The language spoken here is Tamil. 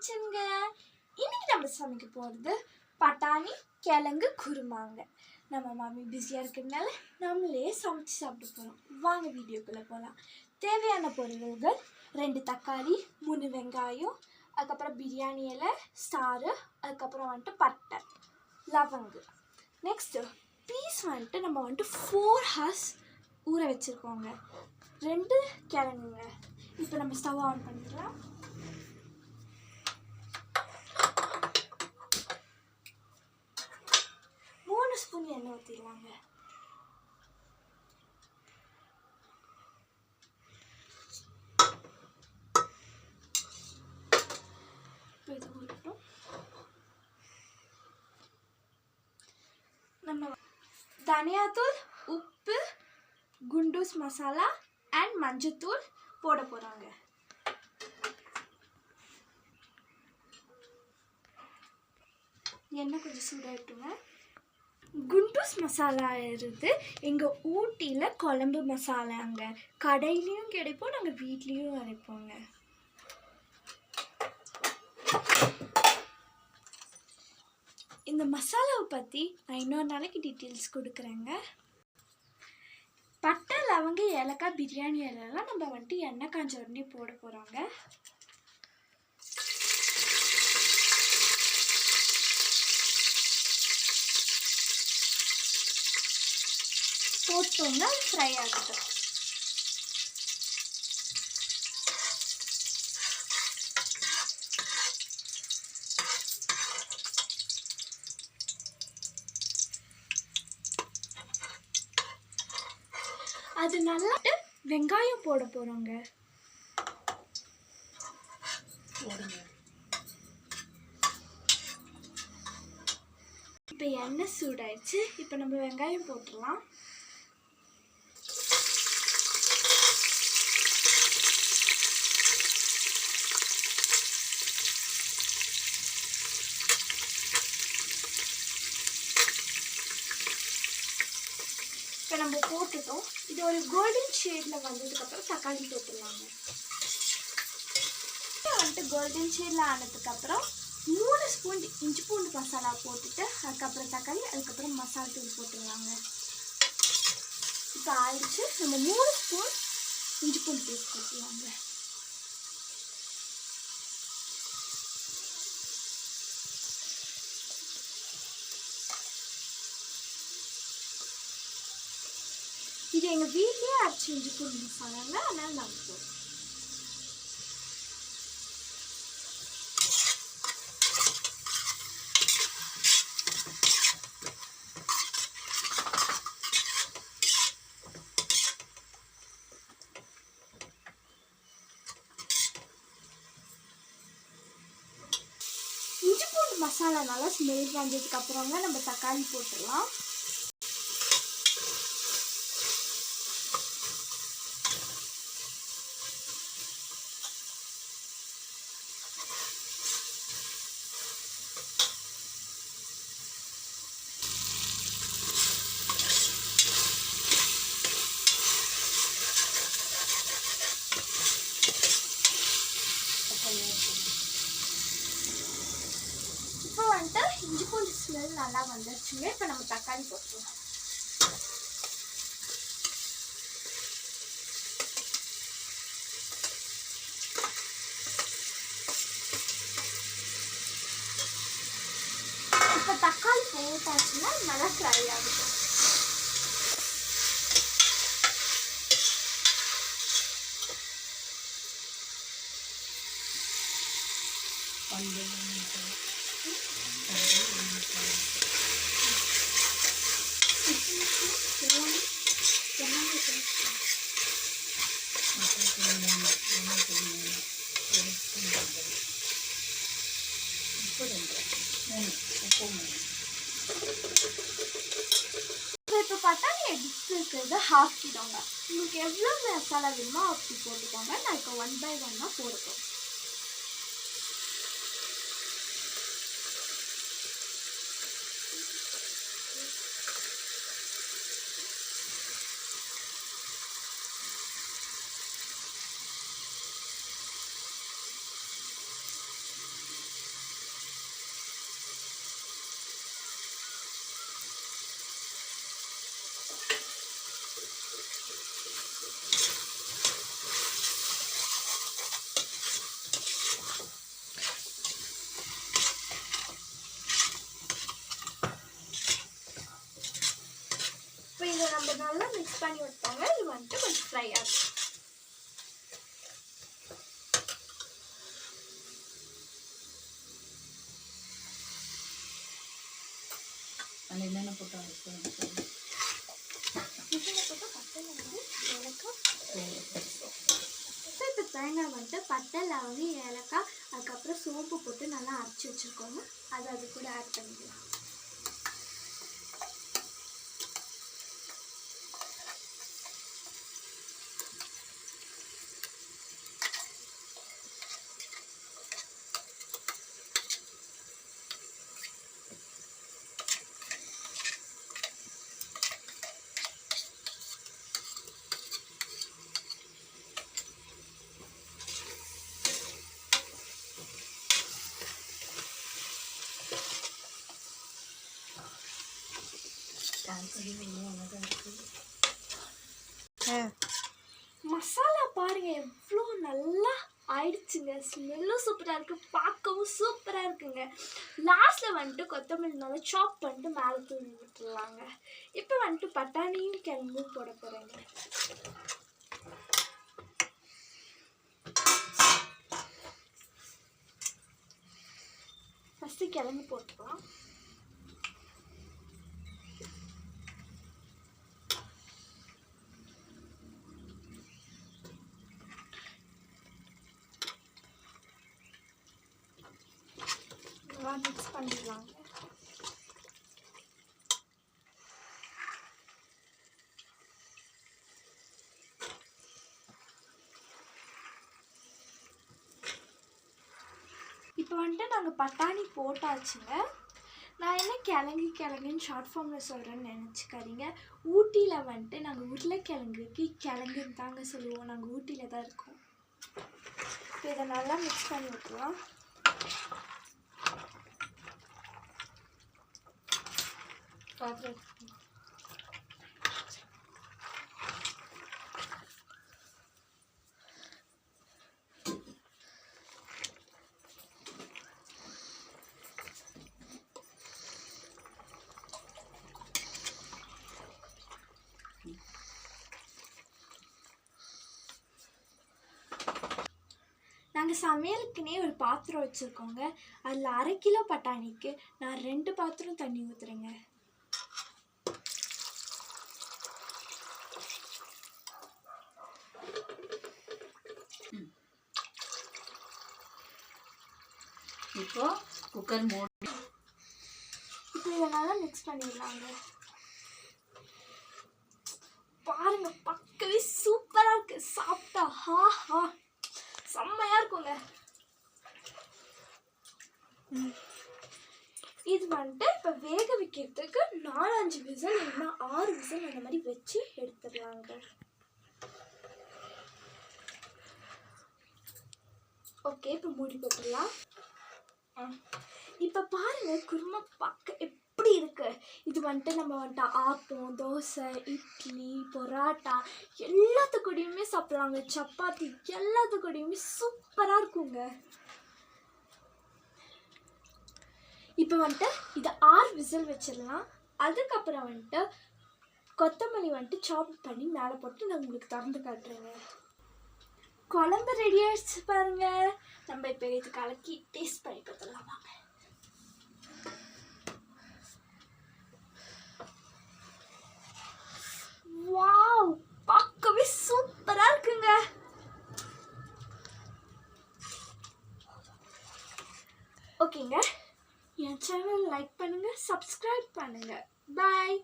கிச்சனுங்க. இன்னைக்கு நம்ம சமைக்க போகிறது பட்டாணி கிழங்கு குருமாங்க. நம்ம மாமி பிஸியாக இருக்கிறதுனால நம்மளே சமைச்சு சாப்பிட போகிறோம். வாங்க வீடியோக்குள்ளே போகலாம். தேவையான பொருள்கள் 2 தக்காளி, 3 வெங்காயம், அதுக்கப்புறம் பிரியாணி இலை, ஸ்டாரு, அதுக்கப்புறம் வந்துட்டு பட்டை, லவங்கு. நெக்ஸ்ட்டு பீஸ் வந்துட்டு நம்ம வந்துட்டு 4 hours ஊற வச்சுருக்கோங்க. 2 கிழங்குங்க. இப்போ நம்ம ஸ்டவ் ஆன் பண்ணிக்கலாம். ஸ்பூன் எண்ணெய் ஊற்றிடலாங்க. இது ஊறட்டும். நம்ம தனியாத்தூள், உப்பு, குண்டூஸ் மசாலா அண்ட் மஞ்சத்தூள் போட போகிறாங்க. எண்ணெய் கொஞ்சம் சூடாகிட்டுங்க. குண்டூஸ் மசாலா இருந்து எங்கள் ஊட்டியில் குழம்பு மசாலாங்க. கடையிலையும் கிடைப்போம், நாங்கள் வீட்லேயும் அரைப்போங்க. இந்த மசாலாவை பற்றி நான் இன்னொரு நாளைக்கு டீட்டெயில்ஸ் கொடுக்குறேங்க. பட்டை, லவங்க, ஏலக்காய், பிரியாணி இலையெல்லாம் நம்ம வந்துட்டு எண்ணெய் காஞ்ச உடனே போட போகிறோங்க. போட்டோம்னா ஃப்ரை ஆகுது. அது நல்லா வெங்காயம் போட போறோங்க. இப்போ எண்ணெய் சூடாயிடுச்சு. இப்போ நம்ம வெங்காயம் போட்டுடலாம். இப்போ நம்ம போட்டுட்டோம். இது ஒரு கோல்டன் ஷேடில் வந்ததுக்கப்புறம் தக்காளி போட்டுடலாங்க. வந்துட்டு கோல்டன் ஷேடில் ஆனதுக்கப்புறம் 3 ஸ்பூன் இஞ்சி பூண்டு மசாலா போட்டுட்டு அதுக்கப்புறம் தக்காளி, அதுக்கப்புறம் மசாலா தூள் போட்டுடலாங்க. இப்போ ஆயிடுச்சு. நம்ம 3 ஸ்பூன் இஞ்சி பூண்டு பேஸ்ட் போட்டுடலாங்க. இது எங்கள் வீட்லேயே அரைச்சி இஞ்சி பூண்டு மசாலாங்க, அதனால் நாங்கள் போடுறோம். இஞ்சி பூண்டு மசாலா நல்லா ஸ்மெல் வந்ததுக்கப்புறங்க நம்ம தக்காளி போட்டுடலாம். இப்போ வந்துட்டு இஞ்சி பூண்டு ஸ்மெல் நல்லா வந்துருச்சுங்க. இப்போ நம்ம தக்காளி போட்டுக்கலாம். இப்போ தக்காளி போட்டாச்சுன்னா நல்லா ஃப்ரை ஆகும். இப்போ பட்டாணி எடுத்து இருக்கிறது 1/2 கிலோங்க. உங்களுக்கு எவ்வளோ மசாலா வேணுமோ அப்படி போட்டுக்கோங்க. நான் இப்போ 1 by 1 போடுறோம். மிக்ஸ் பண்ணி விட்டாங்க. இது வந்துட்டு கொஞ்சம் ஃப்ரை ஆகும். என்னென்ன போட்டால் இப்போ தேங்காய் வந்துட்டு பட்டை, லவங்கம், ஏலக்காய், அதுக்கப்புறம் சோம்பு போட்டு நல்லா அரைச்சி வச்சுருக்கோங்க. அது கூட ஆட் பண்ணிக்கலாம். மசாலா பாருங்க எவ்வளோ நல்லா ஆயிடுச்சுங்க. ஸ்மெல்லும் சூப்பராக இருக்குது, பார்க்கவும் சூப்பராக இருக்குங்க. லாஸ்ட்டில் வந்துட்டு கொத்தமல்லி நல்லா சாப் பண்ணிட்டு மேலே தூவி விட்டுருலாங்க. இப்போ வந்துட்டு பட்டாணியும் கிழங்கும் போட போகிறேங்க. ஃபஸ்ட்டு கிழங்கு போட்டுக்கலாம். மிக்ஸ் பண்ணிடலாங்க. இப்போ வந்துட்டு நாங்கள் பட்டாணி போட்டாச்சுங்க. நான் என்ன கிழங்குன்னு ஷார்ட் ஃபார்மில் சொல்கிறேன்னு நினச்சிக்காதீங்க. ஊட்டியில் வந்துட்டு நாங்கள் உருளைக்கிழங்குக்கு கிழங்குன்னு தாங்க சொல்லுவோம். நாங்கள் ஊட்டியில் தான் இருக்கோம். இப்போ இதை நல்லா மிக்ஸ் பண்ணி விட்டுருவோம். நாங்கள் சமையலுக்குன்னே ஒரு பாத்திரம் வச்சுருக்கோங்க. அதில் 1/2 கிலோ பட்டாணிக்கு நான் 2 பாத்திரம் தண்ணி ஊற்றுறேங்க. இப்போ குக்கர் மூடி இப்போ இதை நல்லா மிக்ஸ் பண்ணிடலாங்க. பாருங்க பார்க்கவே சூப்பராக இருக்கு. சாப்பிட்டா ஹா செம்மையாக இருக்குங்க. இது வந்துட்டு இப்போ வேக வைக்கிறதுக்கு 4-5 விசில் இல்லைன்னா 6 விசில் அந்த மாதிரி வச்சு எடுத்துடலாங்க. ஓகே, இப்போ மூடி போட்டுடலாம். இப்போ பாருங்க குருமா பார்க்க எப்படி இருக்கு. இது வந்துட்டு நம்ம வந்துட்டு ஆப்பம், தோசை, இட்லி, பரோட்டா எல்லாத்துக்கூடையுமே சாப்பிட்லாங்க. சப்பாத்தி எல்லாத்துக்கூடையுமே சூப்பராக இருக்குங்க. இப்போ வந்துட்டு இதை 6 விசில் வச்சிடலாம். அதுக்கப்புறம் வந்துட்டு கொத்தமல்லி வந்துட்டு சாப் பண்ணி மேலே போட்டு நான் உங்களுக்கு திறந்து காட்டுறேங்க. குழம்பு ரெடி ஆயிடுச்சு பாருங்க. நம்ம இப்போ இது கலக்கி டேஸ்ட் பண்ணி பார்த்துடலாம் வாங்க. வாவ், பார்க்கவே சூப்பரா இருக்குங்க. ஓகேங்க, என் சேனல் லைக் பண்ணுங்க, சப்ஸ்கிரைப் பண்ணுங்க. பாய்.